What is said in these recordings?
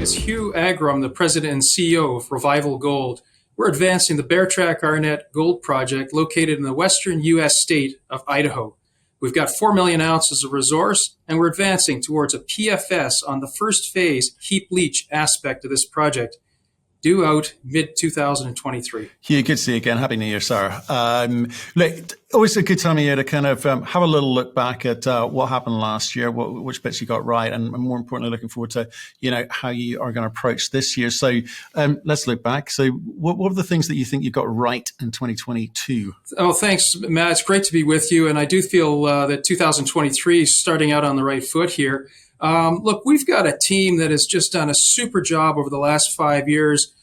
is Hugh. I'm the president and CEO of Revival Gold. We're advancing the Beartrack-Arnett Gold project located in the western U.S. state of Idaho. We've got 4 million ounces of resource, and we're advancing towards a PFS on the first phase heap leach aspect of this project, due out mid-2023. Hugh, good to see you again. Happy New Year, sir. Look, always a good time of year to kind of have a little look back at what happened last year, which bits you got right, and more importantly, looking forward to how you are going to approach this year. So let's look back. So what are the things that you think you got right in 2022? Oh, thanks, Matt. It's great to be with you, and I do feel that 2023 is starting out on the right foot here. Look, we've got a team that has just done a super job over the last 5 years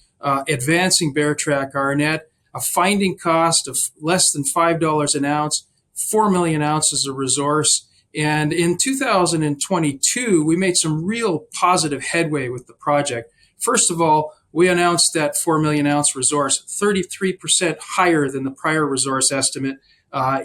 advancing Beartrack-Arnett, a finding cost of less than $5 an ounce, 4 million ounces of resource. And in 2022, we made some real positive headway with the project. First of all, we announced that 4 million ounce resource, 33% higher than the prior resource estimate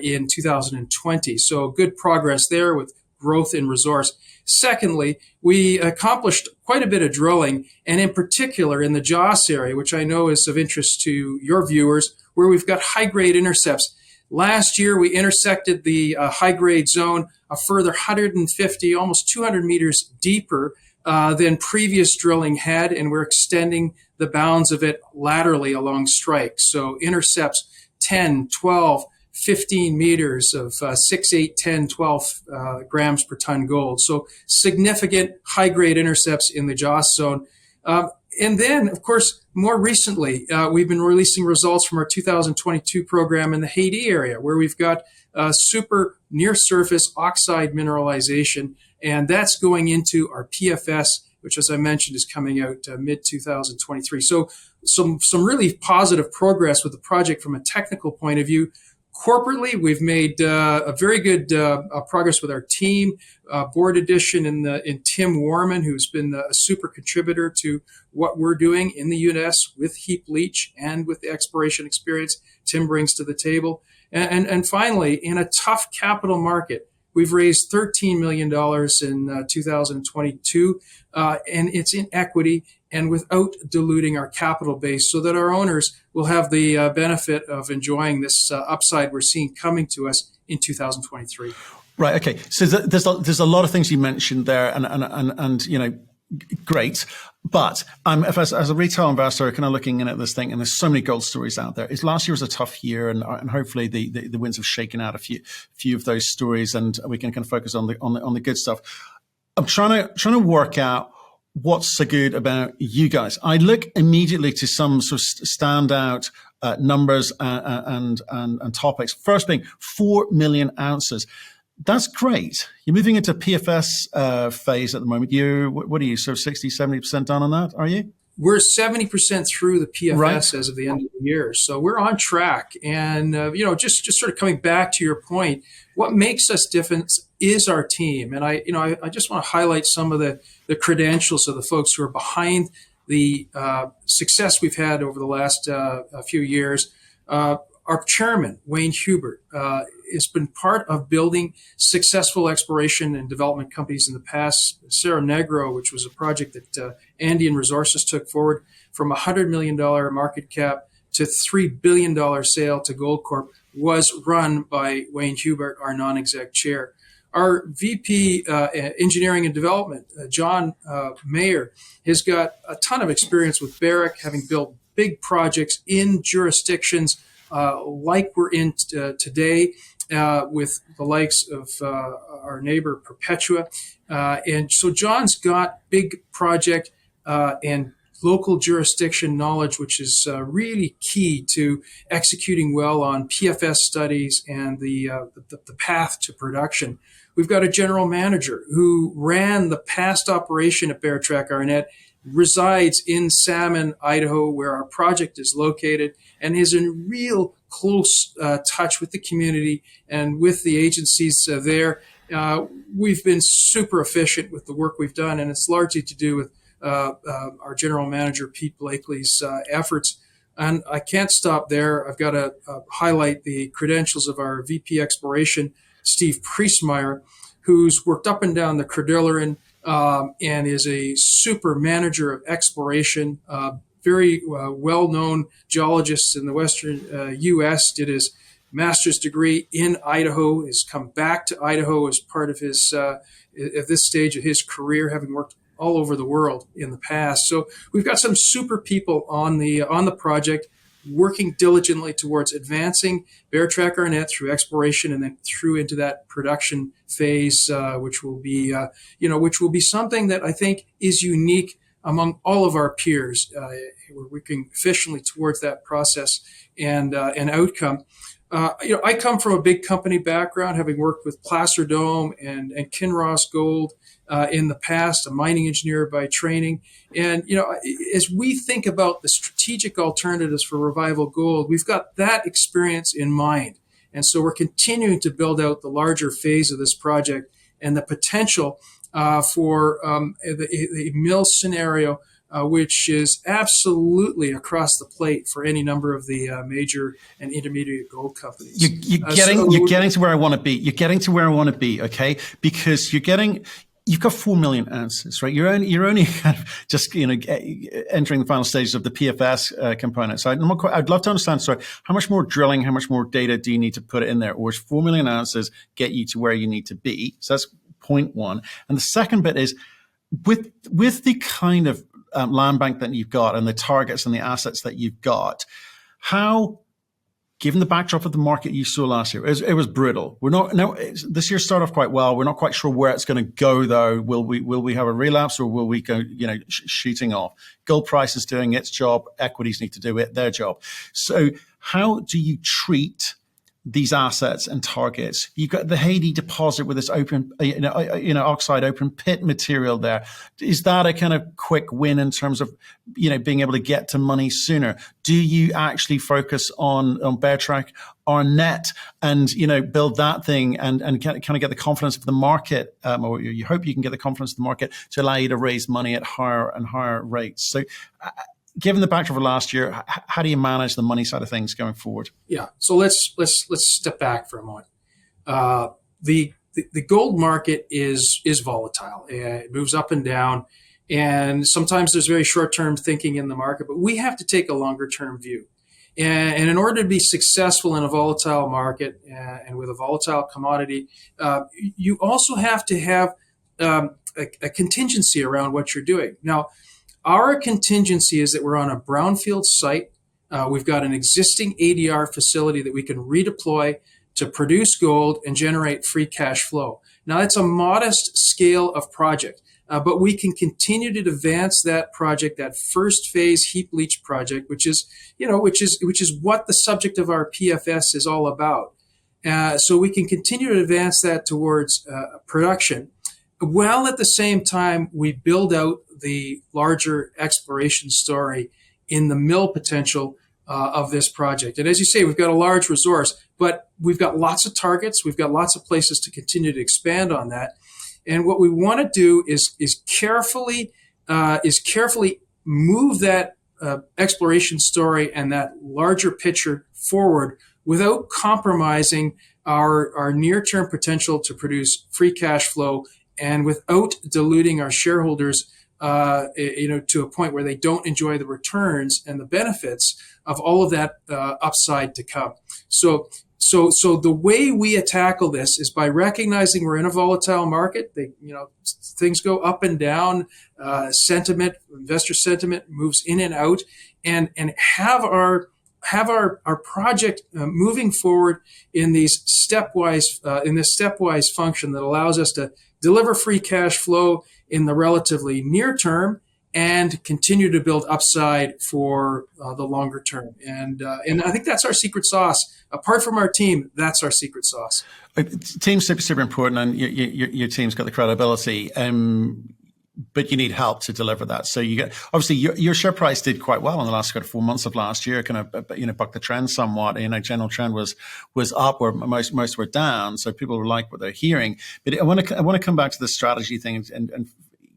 in 2020. So good progress there with growth in resource. Secondly, we accomplished quite a bit of drilling, and in particular in the Joss area, which I know is of interest to your viewers, where we've got high-grade intercepts. Last year, we intersected the high-grade zone a further 150, almost 200 meters deeper than previous drilling had, and we're extending the bounds of it laterally along strike. So intercepts 10, 12, 15 meters of 6, 8, 10, 12 grams per ton gold. So significant high-grade intercepts in the Joss zone. And then, of course, more recently, we've been releasing results from our 2022 program in the Haidee area, where we've got super near-surface oxide mineralization, and that's going into our PFS, which, as I mentioned, is coming out mid-2023. So some really positive progress with the project from a technical point of view. Corporately, we've made a very good progress with our team. Board addition in Tim Warman, who's been a super contributor to what we're doing in the U.S. with heap leach and with the exploration experience Tim brings to the table. And finally, in a tough capital market, we've raised $13 million in 2022, and it's in equity and without diluting our capital base, so that our owners will have the benefit of enjoying this upside we're seeing coming to us in 2023. Right. Okay. So there's a lot of things you mentioned there, and great. But as a retail investor, kind of looking in at this thing, and there's so many gold stories out there. Last year was a tough year, and hopefully the winds have shaken out a few of those stories, and we can kind of focus on the good stuff. I'm trying to work out what's so good about you guys. I look immediately to some sort of standout numbers and topics. First being 4 million ounces. That's great. You're moving into PFS phase at the moment. What are you, sort of 60, 70% done on that, are you? We're 70% through the PFS right. As of the end of the year. So we're on track. And, just sort of coming back to your point, what makes us different is our team. And I just want to highlight some of the credentials of the folks who are behind the success we've had over the last few years. Our chairman, Wayne Hubert, has been part of building successful exploration and development companies in the past. Cerro Negro, which was a project that Andean Resources took forward from a $100 million market cap to $3 billion sale to Goldcorp, was run by Wayne Hubert, our non-exec chair. Our VP Engineering and Development, John Mayer, has got a ton of experience with Barrick, having built big projects in jurisdictions like we're in today, with the likes of our neighbor Perpetua. And so John's got big project and local jurisdiction knowledge, which is really key to executing well on PFS studies and the path to production. We've got a general manager who ran the past operation at Beartrack-Arnett, resides in Salmon, Idaho, where our project is located, and is in real close touch with the community and with the agencies there. We've been super efficient with the work we've done, and it's largely to do with our general manager, Pete Blakely's efforts. And I can't stop there. I've got to highlight the credentials of our VP Exploration, Steve Priestmeyer, who's worked up and down the Cordilleran, and is a super manager of exploration. Very well-known geologist in the western U.S. Did his master's degree in Idaho. Has come back to Idaho as part of his at this stage of his career, having worked all over the world in the past. So we've got some super people on the project, working diligently towards advancing Beartrack-Arnett through exploration and then through into that production phase, which will be something that I think is unique among all of our peers. We're working efficiently towards that process and outcome. I come from a big company background, having worked with Placer Dome and Kinross Gold in the past, a mining engineer by training. And, as we think about the strategic alternatives for Revival Gold, we've got that experience in mind. And so we're continuing to build out the larger phase of this project and the potential for the mill scenario, which is absolutely across the plate for any number of the major and intermediate gold companies. You're getting to where I want to be. You're getting to where I want to be, okay? Because you've got 4 million ounces, right? You're only kind of just entering the final stages of the PFS component. So I'd love to understand. Sorry, how much more drilling, how much more data do you need to put in there, or is 4 million ounces get you to where you need to be? So that's point one. And the second bit is with the kind of land bank that you've got and the targets and the assets that you've got, how, given the backdrop of the market you saw last year, it was brutal. This year started off quite well. We're not quite sure where it's going to go, though. Will we have a relapse, or will we go, shooting off? Gold price is doing its job. Equities need to do their job. So how do you treat these assets and targets? You've got the Haidee deposit with this open, oxide open pit material there. Is that a kind of quick win in terms of, being able to get to money sooner? Do you actually focus on Beartrack-Arnett and, build that thing and kind of get the confidence of the market, or you hope you can get the confidence of the market to allow you to raise money at higher and higher rates? So, given the backdrop of last year, how do you manage the money side of things going forward? Yeah. So let's step back for a moment. The gold market is volatile. It moves up and down, and sometimes there's very short-term thinking in the market. But we have to take a longer-term view. And in order to be successful in a volatile market and with a volatile commodity, you also have to have a contingency around what you're doing. Now, our contingency is that we're on a brownfield site. We've got an existing ADR facility that we can redeploy to produce gold and generate free cash flow. Now, it's a modest scale of project, but we can continue to advance that project, that first phase heap leach project, which is what the subject of our PFS is all about. So we can continue to advance that towards production, while at the same time we build out the larger exploration story in the mill potential of this project. And as you say, we've got a large resource, but we've got lots of targets. We've got lots of places to continue to expand on that. And what we want to do is carefully move that exploration story and that larger picture forward without compromising our near-term potential to produce free cash flow, and without diluting our shareholders to a point where they don't enjoy the returns and the benefits of all of that upside to come. So the way we tackle this is by recognizing we're in a volatile market. Things go up and down. Investor sentiment moves in and out, and have our project moving forward in this stepwise function that allows us to deliver free cash flow in the relatively near term and continue to build upside for the longer term. And I think that's our secret sauce. Apart from our team, that's our secret sauce. Team's super important, and your team's got the credibility. But you need help to deliver that. So you get, obviously your share price did quite well in the last 4 months of last year, kind of, bucked the trend somewhat. General trend was up, where most were down. So people like what they're hearing. But I want to come back to the strategy thing and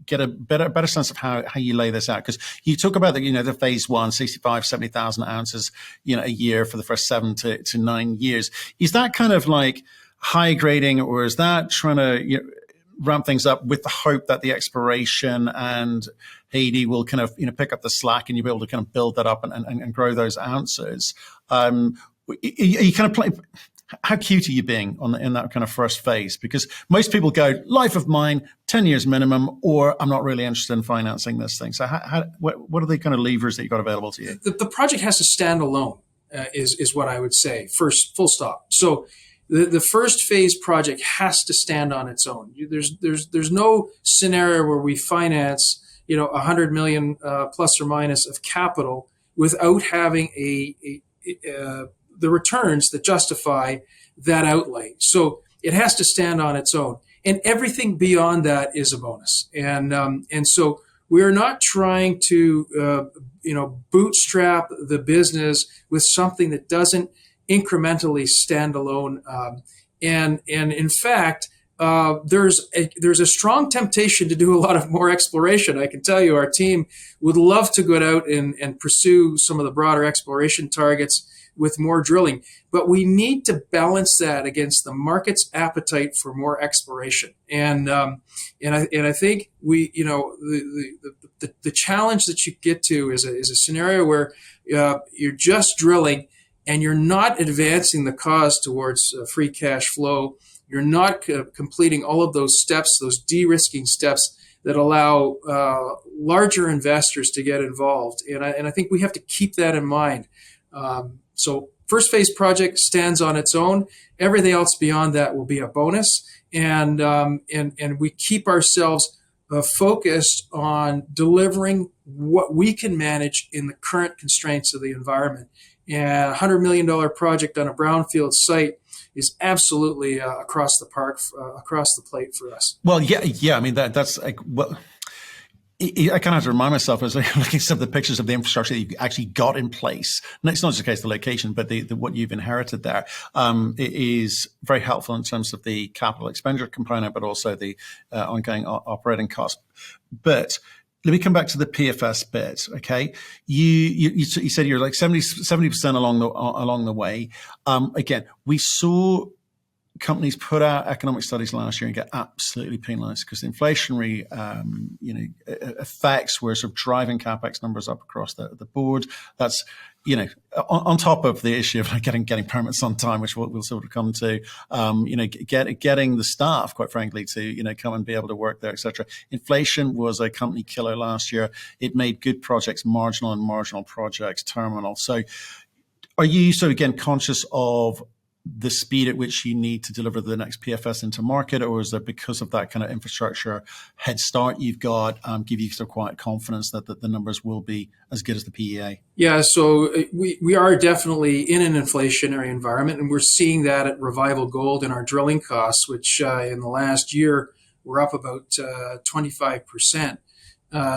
get a better sense of how you lay this out. Because you talk about the phase one, 65, 70,000 ounces, a year for the first 7 to 9 years. Is that kind of like high grading, or is that trying to, ramp things up with the hope that the exploration and Haidee will kind of, pick up the slack and you'll be able to kind of build that up and grow those ounces. You kind of how cute are you being in that kind of first phase? Because most people go, life of mine, 10 years minimum, or I'm not really interested in financing this thing. So what are the kind of levers that you've got available to you? The project has to stand alone, is what I would say, first, full stop. So the first phase project has to stand on its own. There's no scenario where we finance, $100 million plus or minus of capital without having the returns that justify that outlay. So it has to stand on its own, and everything beyond that is a bonus. And so we are not trying to bootstrap the business with something that doesn't incrementally stand alone. And in fact, there's a strong temptation to do a lot of more exploration. I can tell you, our team would love to go out and pursue some of the broader exploration targets with more drilling, but we need to balance that against the market's appetite for more exploration. And I think the challenge that you get to is a scenario where you're just drilling and you're not advancing the cause towards free cash flow. You're not completing all of those steps, those de-risking steps that allow larger investors to get involved. And I think we have to keep that in mind. So first phase project stands on its own. Everything else beyond that will be a bonus. And we keep ourselves focused on delivering what we can manage in the current constraints of the environment. And a $100 million project on a brownfield site is absolutely across the park, across the plate for us. Well, yeah. I mean, that's like, well, I kind of have to remind myself, as I looking at some of the pictures of the infrastructure that you actually got in place. And it's not just the case of the location, but the what you've inherited there is very helpful in terms of the capital expenditure component, but also the ongoing operating cost. But let me come back to the PFS bit. Okay, you said you're like 70% along the way. Again, we saw companies put out economic studies last year and get absolutely penalized because the inflationary, effects were sort of driving capex numbers up across the board. That's, on top of the issue of like getting permits on time, which we'll sort of come to, getting the staff, quite frankly, to, come and be able to work there, et cetera. Inflation was a company killer last year. It made good projects marginal and marginal projects terminal. So are you sort of, again, conscious of the speed at which you need to deliver the next PFS into market, or is that because of that kind of infrastructure head start you've got, give you some quiet confidence that the numbers will be as good as the PEA? Yeah, so we are definitely in an inflationary environment, and we're seeing that at Revival Gold in our drilling costs, which in the last year were up about 25%.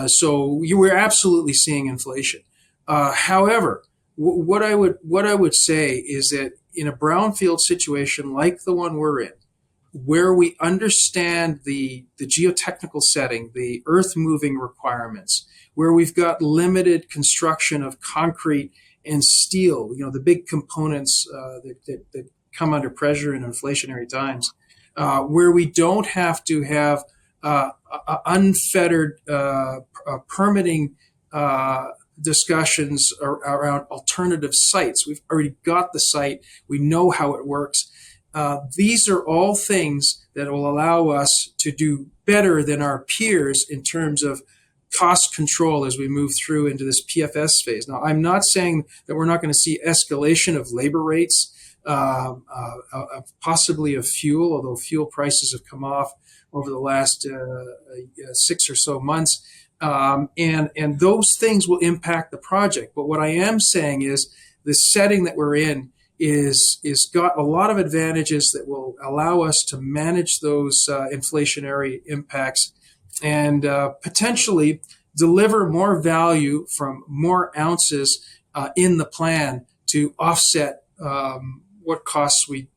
So we're absolutely seeing inflation. However, what I would say is that in a brownfield situation like the one we're in, where we understand the geotechnical setting, the earth moving requirements, where we've got limited construction of concrete and steel, the big components that come under pressure in inflationary times, where we don't have to have unfettered permitting discussions around alternative sites. We've already got the site. We know how it works. These are all things that will allow us to do better than our peers in terms of cost control as we move through into this PFS phase. Now, I'm not saying that we're not going to see escalation of labor rates, possibly of fuel, although fuel prices have come off over the last 6 or so months. And those things will impact the project. But what I am saying is the setting that we're in is got a lot of advantages that will allow us to manage those inflationary impacts and potentially deliver more value from more ounces in the plan to offset what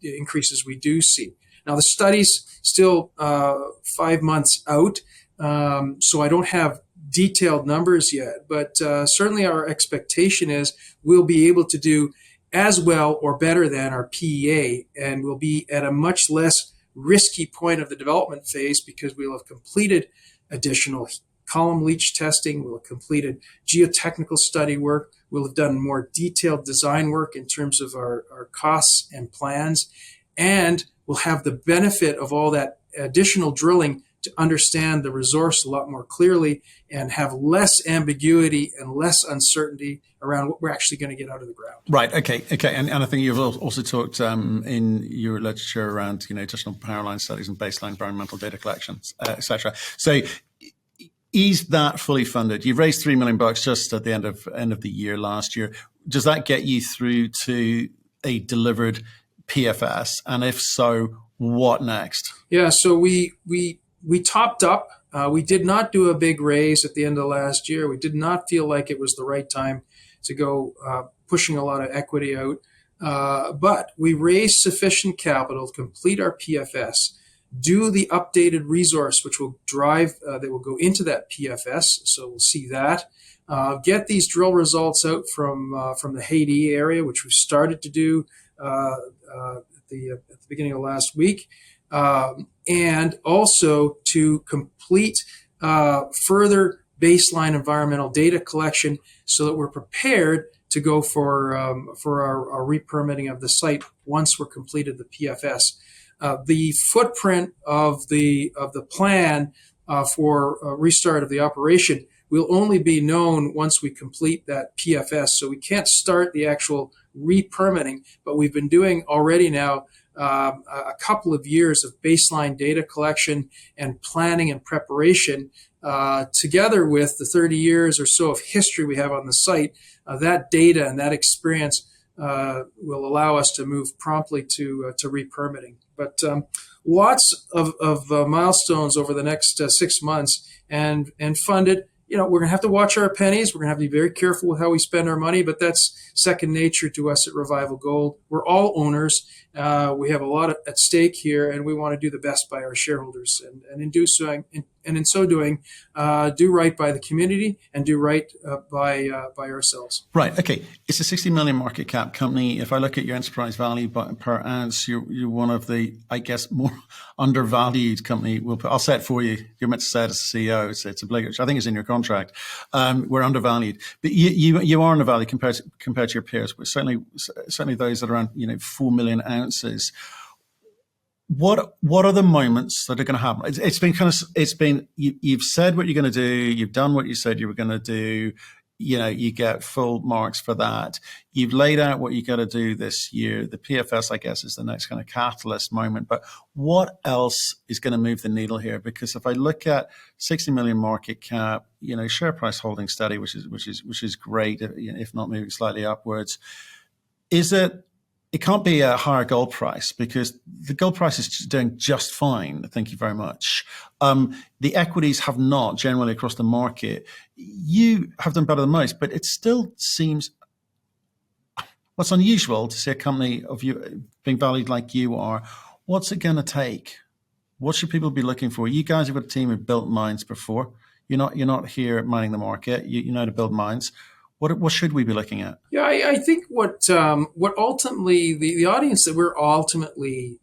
increases we do see. Now, the study's still 5 months out, so I don't have detailed numbers yet, but certainly our expectation is we'll be able to do as well or better than our PEA, and we'll be at a much less risky point of the development phase because we'll have completed additional column leach testing, we'll have completed geotechnical study work, we'll have done more detailed design work in terms of our costs and plans, and we'll have the benefit of all that additional drilling to understand the resource a lot more clearly and have less ambiguity and less uncertainty around what we're actually going to get out of the ground. Right. Okay. And I think you've also talked in your literature around, additional power line studies and baseline environmental data collections, etc. So is that fully funded? You've raised $3 million just at the end of the year last year. Does that get you through to a delivered PFS? And if so, what next? Yeah. So we topped up. We did not do a big raise at the end of last year. We did not feel like it was the right time to go pushing a lot of equity out. But we raised sufficient capital to complete our PFS, do the updated resource, which will drive, that will go into that PFS. So we'll see that. Get these drill results out from the Haidee area, which we started to do at the beginning of last week. And also to complete further baseline environmental data collection so that we're prepared to go for our re-permitting of the site once we're completed the PFS. The footprint of the plan for restart of the operation will only be known once we complete that PFS. So we can't start the actual re-permitting, but we've been doing already now a couple of years of baseline data collection and planning and preparation, together with the 30 years or so of history we have on the site. That data and that experience will allow us to move promptly to re-permitting. But lots of milestones over the next 6 months, and funded. We're going to have to watch our pennies. We're going to have to be very careful with how we spend our money, but that's second nature to us at Revival Gold. We're all owners. We have a lot at stake here, and we want to do the best by our shareholders. And in so doing, do right by the community and do right by ourselves. Right. Okay. It's a 60 million market cap company. If I look at your enterprise value per ounce, you're one of the, I guess, more undervalued company. I'll say it for you. You're meant to say it as the CEO. It's obligatory. I think it's in your contract. We're undervalued, but you are undervalued compared to your peers. But certainly those that are around 4 million ounces. What are the moments that are going to happen? It's been you've said what you're going to do. You've done what you said you were going to do. You get full marks for that. You've laid out what you got to do this year. The PFS, I guess, is the next kind of catalyst moment. But what else is going to move the needle here? Because if I look at 60 million market cap, share price holding steady, which is great, if not moving slightly upwards. It can't be a higher gold price because the gold price is doing just fine. Thank you very much. The equities have not generally across the market. You have done better than most, but it still seems what's unusual to see a company of you being valued like you are. What's it going to take? What should people be looking for? You guys have got a team who've built mines before. You're not here mining the market. You know to build mines. What should we be looking at? Yeah, I think what ultimately the audience that we're ultimately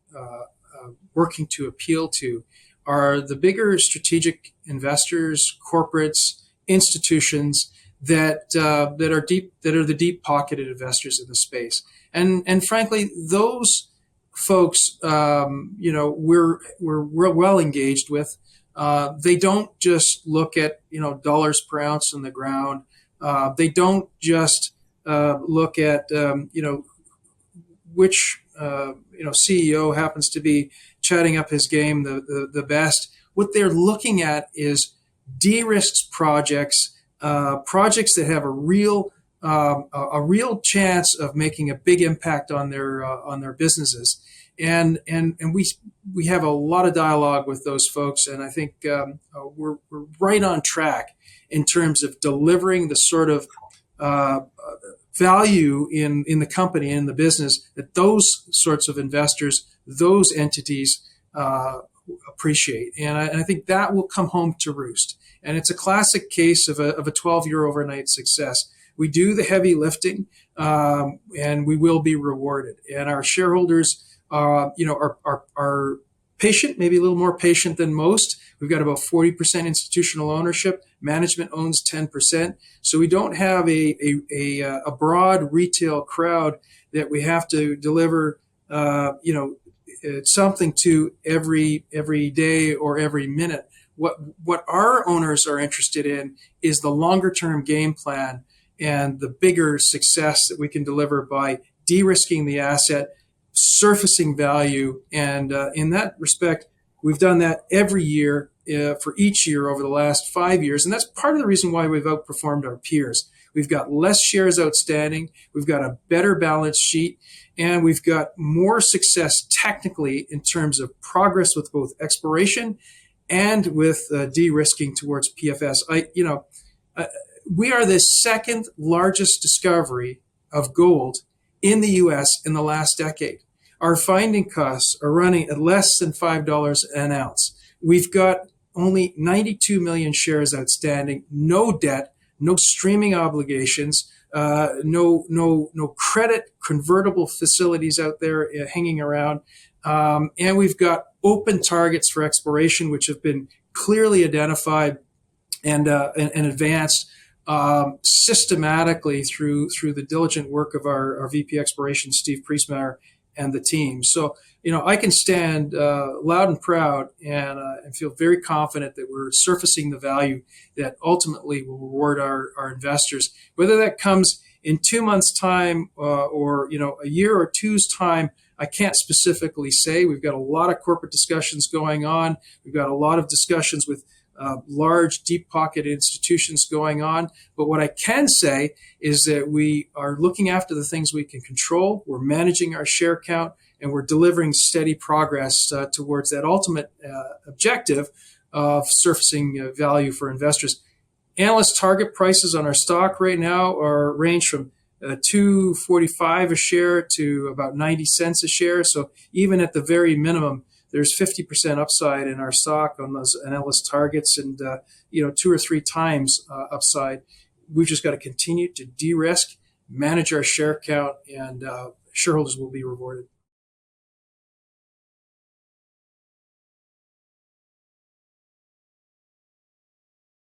working to appeal to are the bigger strategic investors, corporates, institutions that are the deep pocketed investors in the space, and frankly, those folks, we're well engaged with. They don't just look at dollars per ounce in the ground. They don't just look at which CEO happens to be chatting up his game the best. What they're looking at is de-risked projects, projects that have a real chance of making a big impact on their businesses. And we have a lot of dialogue with those folks, and I think we're right on track in terms of delivering the sort of value in the company and in the business that those sorts of investors, those entities appreciate. And I think that will come home to roost. And it's a classic case of a 12-year overnight success. We do the heavy lifting, and we will be rewarded. And our shareholders, are patient, maybe a little more patient than most. We've got about 40% institutional ownership. Management owns 10%. So we don't have a broad retail crowd that we have to deliver, something to every day or every minute. What our owners are interested in is the longer term game plan and the bigger success that we can deliver by de-risking the asset, surfacing value. And in that respect, we've done that every year for each year over the last 5 years. And that's part of the reason why we've outperformed our peers. We've got less shares outstanding. We've got a better balance sheet. And we've got more success technically in terms of progress with both exploration and with de-risking towards PFS. We are the second largest discovery of gold in the U.S. in the last decade. Our finding costs are running at less than $5 an ounce. We've got only 92 million shares outstanding, no debt, no streaming obligations, no credit convertible facilities out there hanging around. And we've got open targets for exploration, which have been clearly identified and advanced systematically through the diligent work of our VP Exploration, Steve Priestmeyer, and the team. So, I can stand loud and proud and feel very confident that we're surfacing the value that ultimately will reward our investors. Whether that comes in 2 months' time or a year or two's time, I can't specifically say. We've got a lot of corporate discussions going on. We've got a lot of discussions with large, deep-pocketed institutions going on. But what I can say is that we are looking after the things we can control. We're managing our share count, and we're delivering steady progress towards that ultimate objective of surfacing value for investors. Analyst target prices on our stock right now range from $2.45 a share to about 90 cents a share. So even at the very minimum, there's 50% upside in our stock on those analyst targets, and 2 or 3 times upside. We've just got to continue to de-risk, manage our share count, and shareholders will be rewarded.